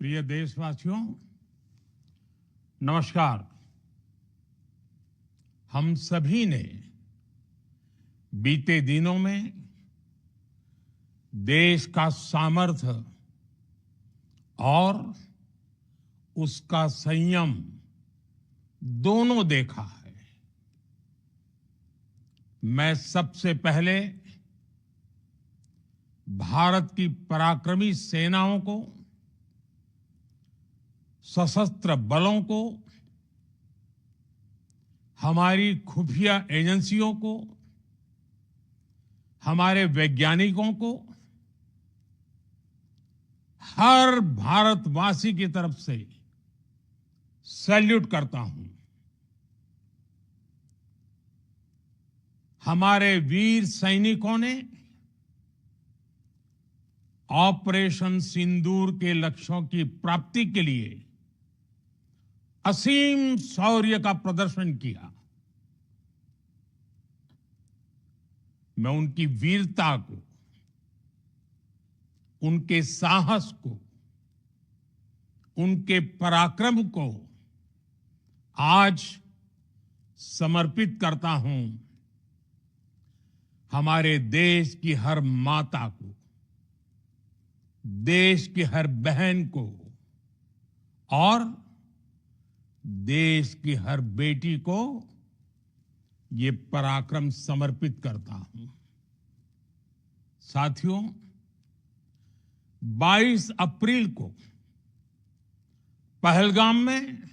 प्रिय देशवासियों, नमस्कार। हम सभी ने बीते दिनों में देश का सामर्थ्य और उसका संयम दोनों देखा है। मैं सबसे पहले भारत की पराक्रमी सेनाओं को, सशस्त्र बलों को, हमारी खुफिया एजेंसियों को, हमारे वैज्ञानिकों को, हर भारतवासी की तरफ से सैल्यूट करता हूं। हमारे वीर सैनिकों ने ऑपरेशन सिंदूर के लक्ष्यों की प्राप्ति के लिए असीम शौर्य का प्रदर्शन किया। मैं उनकी वीरता को, उनके साहस को, उनके पराक्रम को आज समर्पित करता हूं हमारे देश की हर माता को, देश की हर बहन को और देश की हर बेटी को ये पराक्रम समर्पित करता हूं। साथियों, 22 अप्रैल को पहलगाम में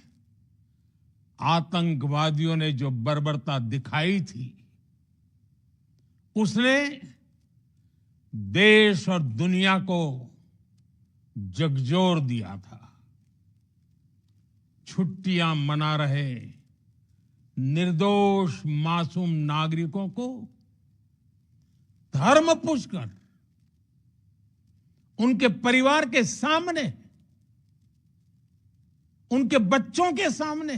आतंकवादियों ने जो बर्बरता दिखाई थी, उसने देश और दुनिया को झकझोर दिया था। छुट्टियां मना रहे निर्दोष मासूम नागरिकों को धर्म पूछकर उनके परिवार के सामने, उनके बच्चों के सामने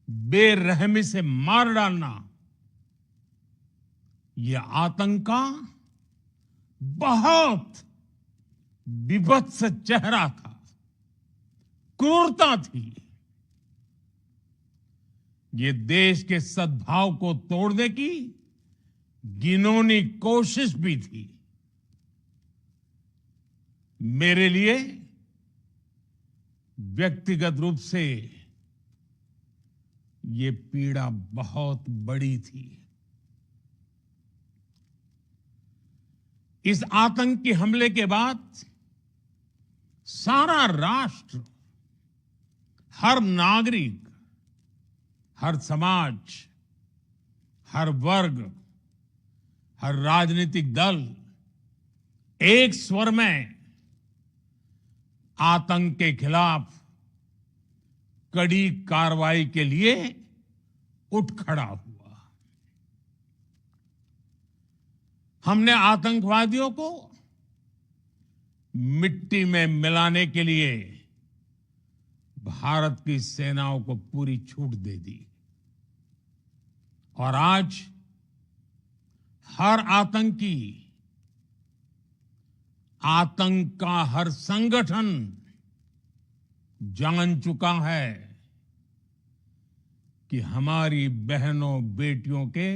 बेरहमी से मार डालना, यह आतंक का बहुत विभत्स चेहरा था, क्रूरता थी। ये देश के सद्भाव को तोड़ने की घिनौनी कोशिश भी थी। मेरे लिए व्यक्तिगत रूप से ये पीड़ा बहुत बड़ी थी। इस आतंकी हमले के बाद सारा राष्ट्र, हर नागरिक, हर समाज, हर वर्ग, हर राजनीतिक दल एक स्वर में आतंक के खिलाफ कड़ी कार्रवाई के लिए उठ खड़ा हुआ। हमने आतंकवादियों को मिट्टी में मिलाने के लिए भारत की सेनाओं को पूरी छूट दे दी और आज हर आतंकी, आतंक का हर संगठन जान चुका है कि हमारी बहनों बेटियों के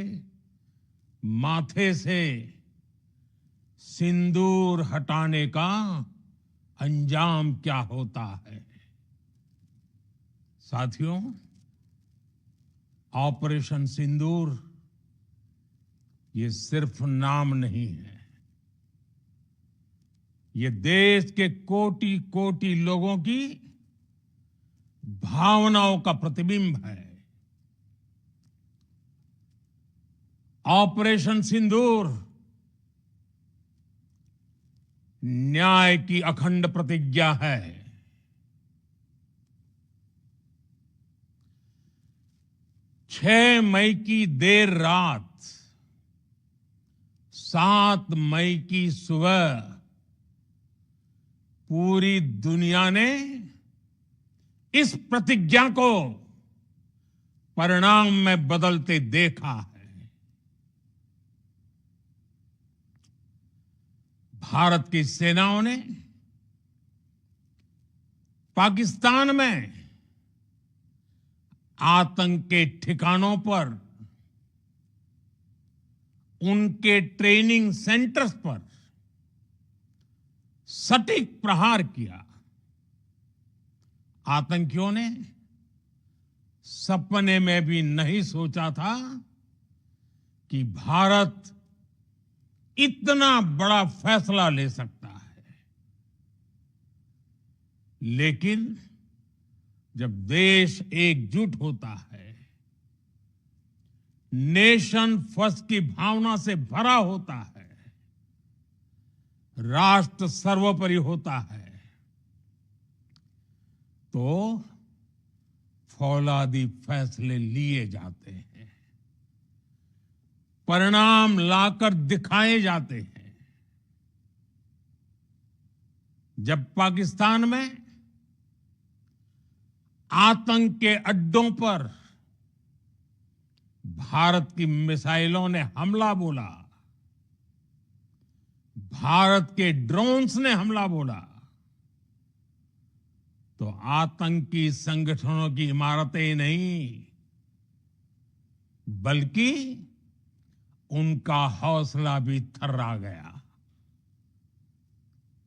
माथे से सिंदूर हटाने का अंजाम क्या होता है। साथियों, ऑपरेशन सिंदूर ये सिर्फ नाम नहीं है, ये देश के कोटि कोटि लोगों की भावनाओं का प्रतिबिंब है। ऑपरेशन सिंदूर न्याय की अखंड प्रतिज्ञा है। 6 मई की देर रात, 7 मई की सुबह पूरी दुनिया ने इस प्रतिज्ञा को परिणाम में बदलते देखा है। भारत की सेनाओं ने पाकिस्तान में आतंक के ठिकानों पर, उनके ट्रेनिंग सेंटर्स पर सटीक प्रहार किया। आतंकियों ने सपने में भी नहीं सोचा था कि भारत इतना बड़ा फैसला ले सकता है। लेकिन जब देश एकजुट होता है, नेशन फर्स्ट की भावना से भरा होता है, राष्ट्र सर्वोपरि होता है, तो फौलादी फैसले लिए जाते हैं, परिणाम लाकर दिखाए जाते हैं। जब पाकिस्तान में आतंक के अड्डों पर भारत की मिसाइलों ने हमला बोला, भारत के ड्रोन्स ने हमला बोला, तो आतंकी संगठनों की इमारतें नहीं, बल्कि उनका हौसला भी थर्रा गया।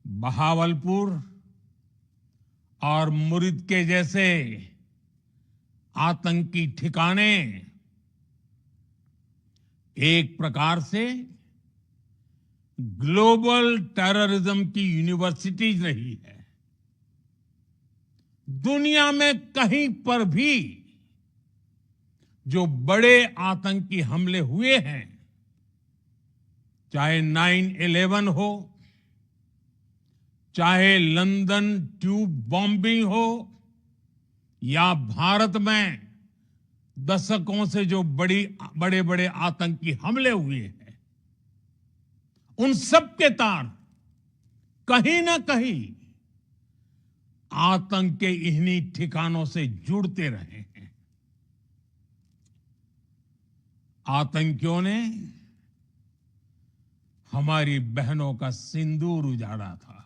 बहावलपुर और मुरिद के जैसे आतंकी ठिकाने एक प्रकार से ग्लोबल टेररिज्म की यूनिवर्सिटीज रही है। दुनिया में कहीं पर भी जो बड़े आतंकी हमले हुए हैं, चाहे 9/11 हो, चाहे लंदन ट्यूब बॉम्बिंग हो, या भारत में दशकों से जो बड़े बड़े आतंकी हमले हुए हैं, उन सब के तार कहीं ना कहीं आतंक के इन्हीं ठिकानों से जुड़ते रहे हैं। आतंकियों ने हमारी बहनों का सिंदूर उजाड़ा था,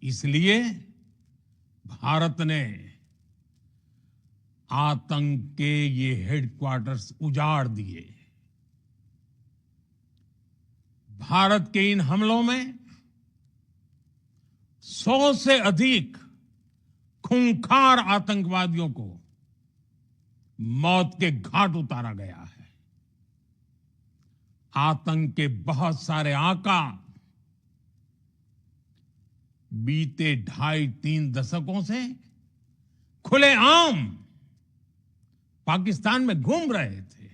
इसलिए भारत ने आतंक के ये हेडक्वार्टर्स उजाड़ दिए। भारत के इन हमलों में 100 से अधिक खूंखार आतंकवादियों को मौत के घाट उतारा गया है। आतंक के बहुत सारे आका बीते 2.5-3 दशकों से खुलेआम पाकिस्तान में घूम रहे थे,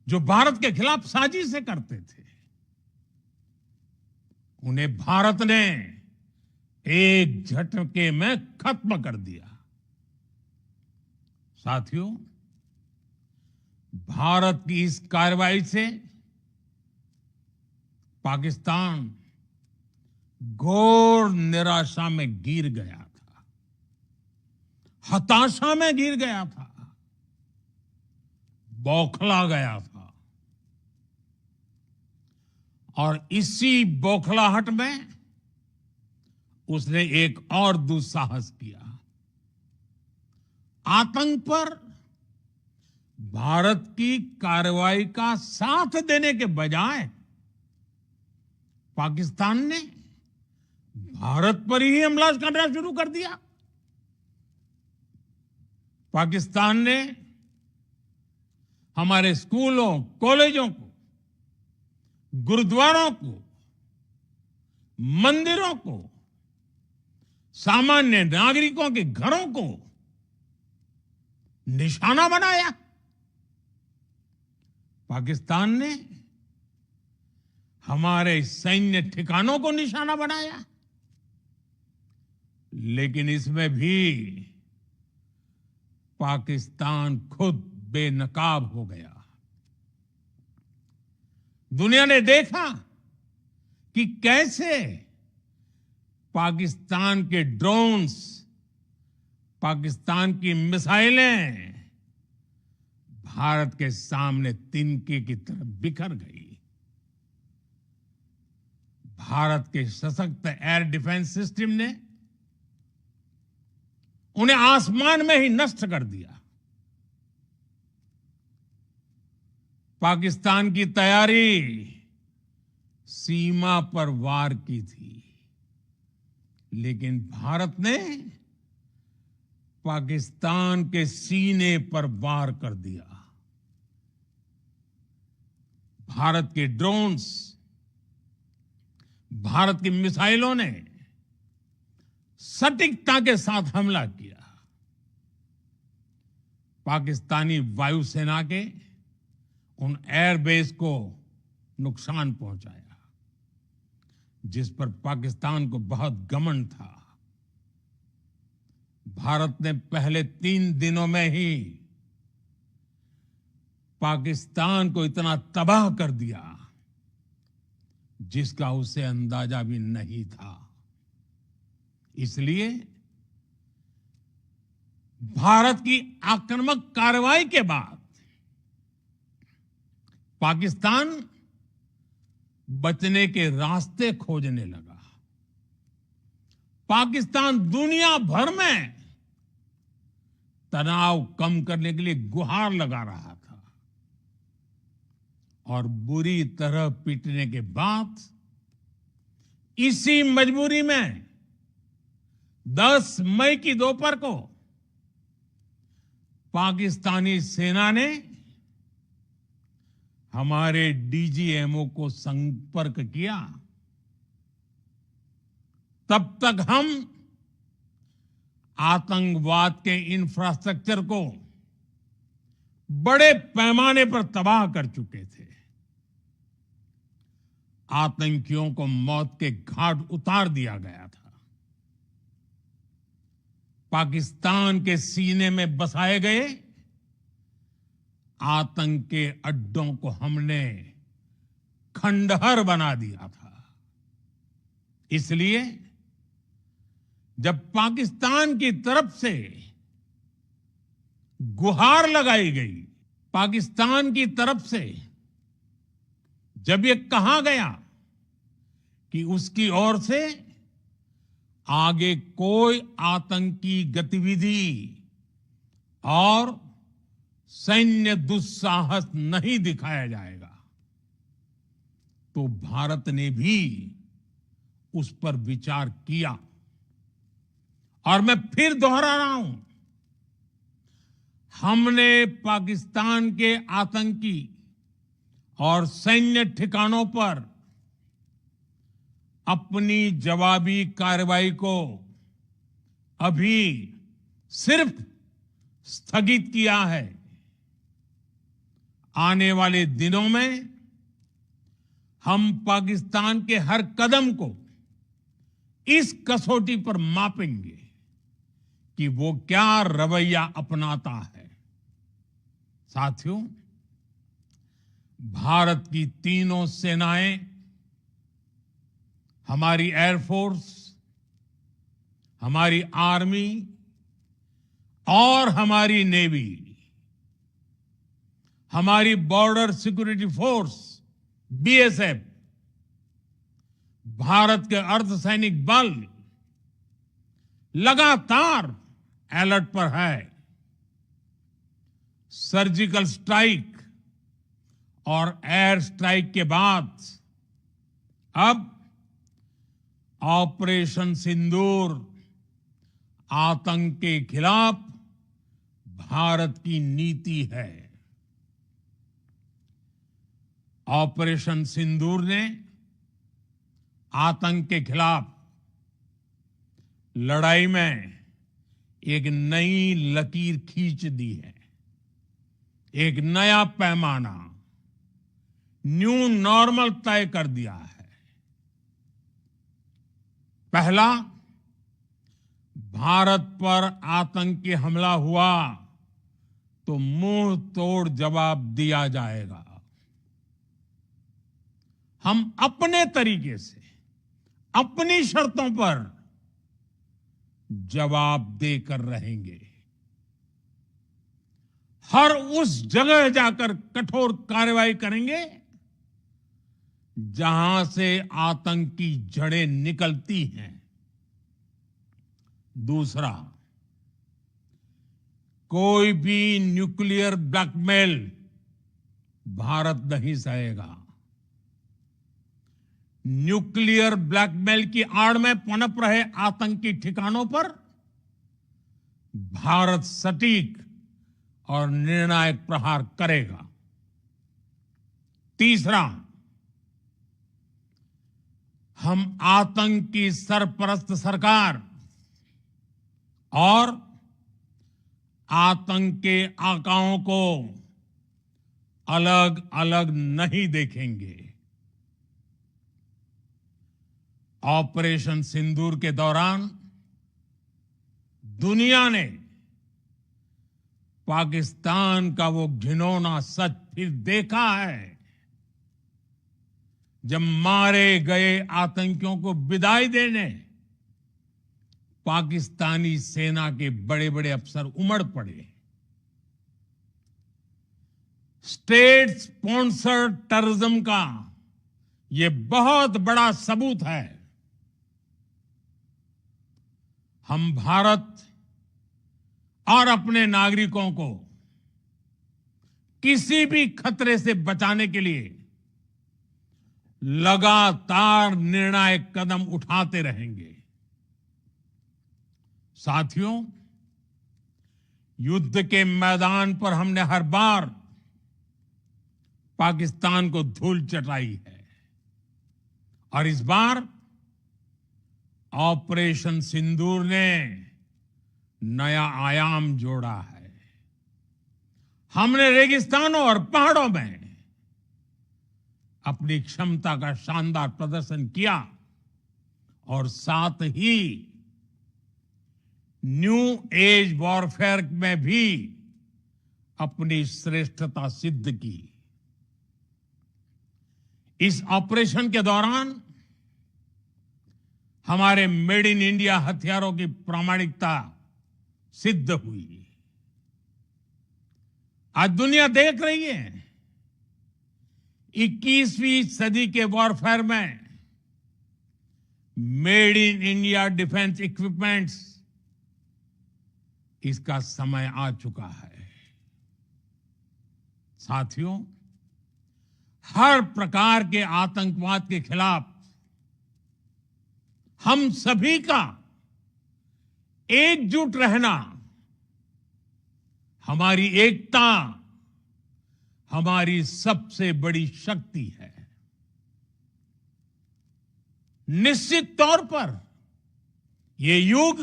जो भारत के खिलाफ साजिशें करते थे। उन्हें भारत ने एक झटके में खत्म कर दिया। साथियों, भारत की इस कार्रवाई से पाकिस्तान घोर निराशा में गिर गया था, हताशा में गिर गया था, बौखला गया था। और इसी बौखलाहट में उसने एक और दुस्साहस किया। आतंक पर भारत की कार्रवाई का साथ देने के बजाय पाकिस्तान ने भारत पर ही हमला करना शुरू कर दिया। पाकिस्तान ने हमारे स्कूलों, कॉलेजों को, गुरुद्वारों को, मंदिरों को, सामान्य नागरिकों के घरों को निशाना बनाया। पाकिस्तान ने हमारे सैन्य ठिकानों को निशाना बनाया। लेकिन इसमें भी पाकिस्तान खुद बेनकाब हो गया। दुनिया ने देखा कि कैसे पाकिस्तान के ड्रोन्स, पाकिस्तान की मिसाइलें भारत के सामने तिनके की तरह बिखर गई। भारत के सशक्त एयर डिफेंस सिस्टम ने उन्हें आसमान में ही नष्ट कर दिया। पाकिस्तान की तैयारी सीमा पर वार की थी, लेकिन भारत ने पाकिस्तान के सीने पर वार कर दिया। भारत के ड्रोन्स, भारत की मिसाइलों ने सटीकता के साथ हमला किया। पाकिस्तानी वायुसेना के उन एयरबेस को नुकसान पहुंचाया, जिस पर पाकिस्तान को बहुत घमंड था। भारत ने पहले 3 दिनों में ही पाकिस्तान को इतना तबाह कर दिया जिसका उसे अंदाजा भी नहीं था। इसलिए भारत की आक्रामक कार्रवाई के बाद पाकिस्तान बचने के रास्ते खोजने लगा। पाकिस्तान दुनिया भर में तनाव कम करने के लिए गुहार लगा रहा था और बुरी तरह पीटने के बाद इसी मजबूरी में 10 मई की दोपहर को पाकिस्तानी सेना ने हमारे डीजीएमओ को संपर्क किया। तब तक हम आतंकवाद के इंफ्रास्ट्रक्चर को बड़े पैमाने पर तबाह कर चुके थे। आतंकियों को मौत के घाट उतार दिया गया था। पाकिस्तान के सीने में बसाए गए आतंक के अड्डों को हमने खंडहर बना दिया था। इसलिए जब पाकिस्तान की तरफ से गुहार लगाई गई, पाकिस्तान की तरफ से जब ये कहा गया कि उसकी ओर से आगे कोई आतंकी गतिविधि और सैन्य दुस्साहस नहीं दिखाया जाएगा, तो भारत ने भी उस पर विचार किया। और मैं फिर दोहरा रहा हूं, हमने पाकिस्तान के आतंकी और सैन्य ठिकानों पर अपनी जवाबी कार्रवाई को अभी सिर्फ स्थगित किया है। आने वाले दिनों में हम पाकिस्तान के हर कदम को इस कसौटी पर मापेंगे कि वो क्या रवैया अपनाता है। साथियों, भारत की तीनों सेनाएं, हमारी एयरफोर्स, हमारी आर्मी और हमारी नेवी, हमारी border security force BSF, Bharat के अर्धसैनिक बल लगातार अलर्ट पर है। सर्जिकल स्ट्राइक और एयर स्ट्राइक के बाद अब ऑपरेशन सिंदूर आतंक के खिलाफ भारत की नीति है। ऑपरेशन सिंदूर ने आतंक के खिलाफ लड़ाई में एक नई लकीर खींच दी है, एक नया पैमाना, न्यू नॉर्मल तय कर दिया है। पहला, भारत पर आतंकी हमला हुआ तो मुंह तोड़ जवाब दिया जाएगा। हम अपने तरीके से, अपनी शर्तों पर जवाब देकर रहेंगे। हर उस जगह जाकर कठोर कार्रवाई करेंगे जहां से आतंक की जड़ें निकलती हैं। दूसरा, कोई भी न्यूक्लियर ब्लैकमेल भारत नहीं सहेगा। न्यूक्लियर ब्लैकमेल की आड़ में पनप रहे आतंकी ठिकानों पर भारत सटीक और निर्णायक प्रहार करेगा। तीसरा, हम आतंक की सरपरस्त सरकार और आतंक के आकाओं को अलग अलग नहीं देखेंगे। ऑपरेशन सिंदूर के दौरान दुनिया ने पाकिस्तान का वो घिनौना सच फिर देखा है, जब मारे गए आतंकियों को विदाई देने पाकिस्तानी सेना के बड़े बड़े अफसर उमड़ पड़े। स्टेट स्पॉन्सर्ड टेररिज्म का ये बहुत बड़ा सबूत है। हम भारत और अपने नागरिकों को किसी भी खतरे से बचाने के लिए लगातार निर्णायक कदम उठाते रहेंगे। साथियों, युद्ध के मैदान पर हमने हर बार पाकिस्तान को धूल चटाई है और इस बार ऑपरेशन सिंदूर ने नया आयाम जोड़ा है। हमने रेगिस्तानों और पहाड़ों में अपनी क्षमता का शानदार प्रदर्शन किया और साथ ही न्यू एज वॉरफेयर में भी अपनी श्रेष्ठता सिद्ध की। इस ऑपरेशन के दौरान हमारे मेड इन इंडिया हथियारों की प्रामाणिकता सिद्ध हुई। आज दुनिया देख रही है 21वीं सदी के वॉरफेयर में made in India defence equipments, इसका समय आ चुका है। साथियों, हर प्रकार के आतंकवाद के खिलाफ हम सभी का एकजुट रहना, हमारी एकता हमारी सबसे बड़ी शक्ति है। निश्चित तौर पर ये युग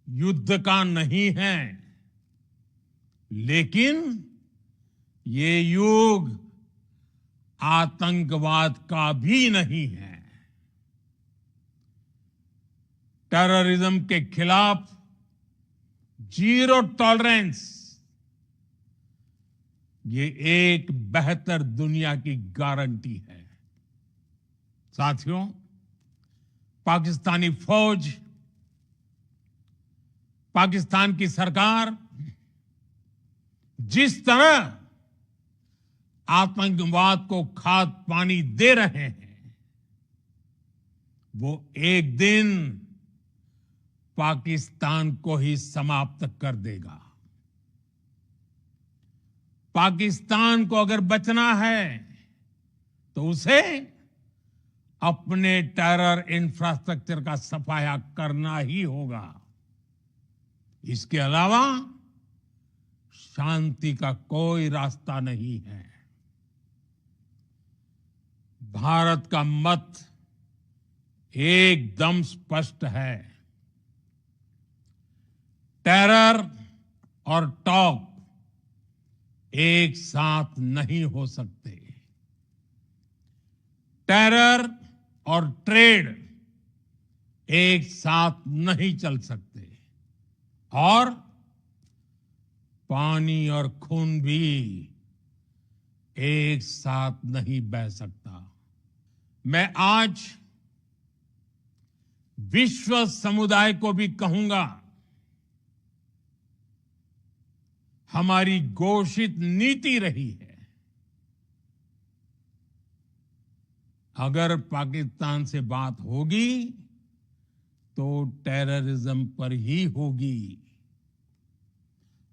युद्ध का नहीं है, लेकिन ये युग आतंकवाद का भी नहीं है। टेररिज्म के खिलाफ जीरो टॉलरेंस, ये एक बेहतर दुनिया की गारंटी है। साथियों, पाकिस्तानी फौज, पाकिस्तान की सरकार जिस तरह आतंकवाद को खाद पानी दे रहे हैं, वो एक दिन पाकिस्तान को ही समाप्त कर देगा। पाकिस्तान को अगर बचना है तो उसे अपने टेरर इंफ्रास्ट्रक्चर का सफाया करना ही होगा। इसके अलावा शांति का कोई रास्ता नहीं है। भारत का मत एकदम स्पष्ट है। टेरर और टॉक एक साथ नहीं हो सकते। टेरर और ट्रेड एक साथ नहीं चल सकते और पानी और खून भी एक साथ नहीं बह सकता। मैं आज विश्व समुदाय को भी कहूंगा, हमारी घोषित नीति रही है अगर पाकिस्तान से बात होगी तो टेररिज्म पर ही होगी।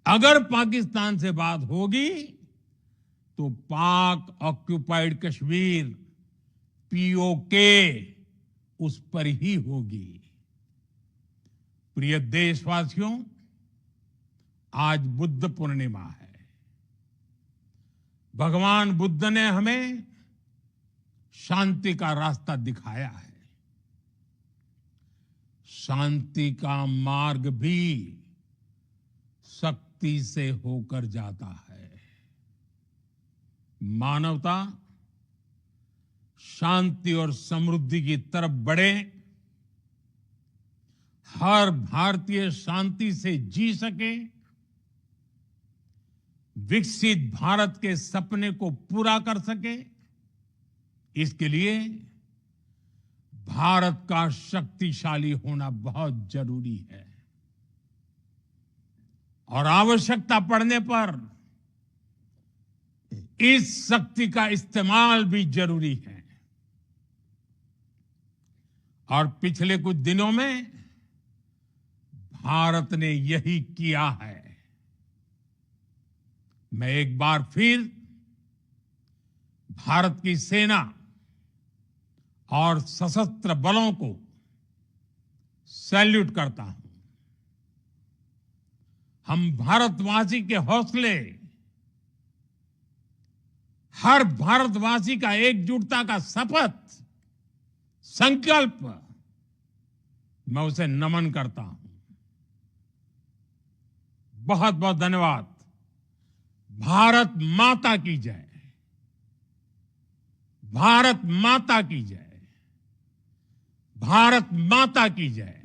अगर पाकिस्तान से बात होगी तो पाक ऑक्युपाइड कश्मीर पीओके उस पर ही होगी। प्रिय देशवासियों, आज बुद्ध पूर्णिमा है। भगवान बुद्ध ने हमें शांति का रास्ता दिखाया है। शांति का मार्ग भी शक्ति से होकर जाता है। मानवता शांति और समृद्धि की तरफ बढ़े, हर भारतीय शांति से जी सके, विकसित भारत के सपने को पूरा कर सके, इसके लिए भारत का शक्तिशाली होना बहुत जरूरी है। और आवश्यकता पड़ने पर इस शक्ति का इस्तेमाल भी जरूरी है। और पिछले कुछ दिनों में भारत ने यही किया है। मैं एक बार फिर भारत की सेना और सशस्त्र बलों को सैल्यूट करता हूं। हम भारतवासी के हौसले, हर भारतवासी का एकजुटता का शपथ, संकल्प, मैं उसे नमन करता हूं। बहुत बहुत धन्यवाद। भारत माता की जय। भारत माता की जय। भारत माता की जय।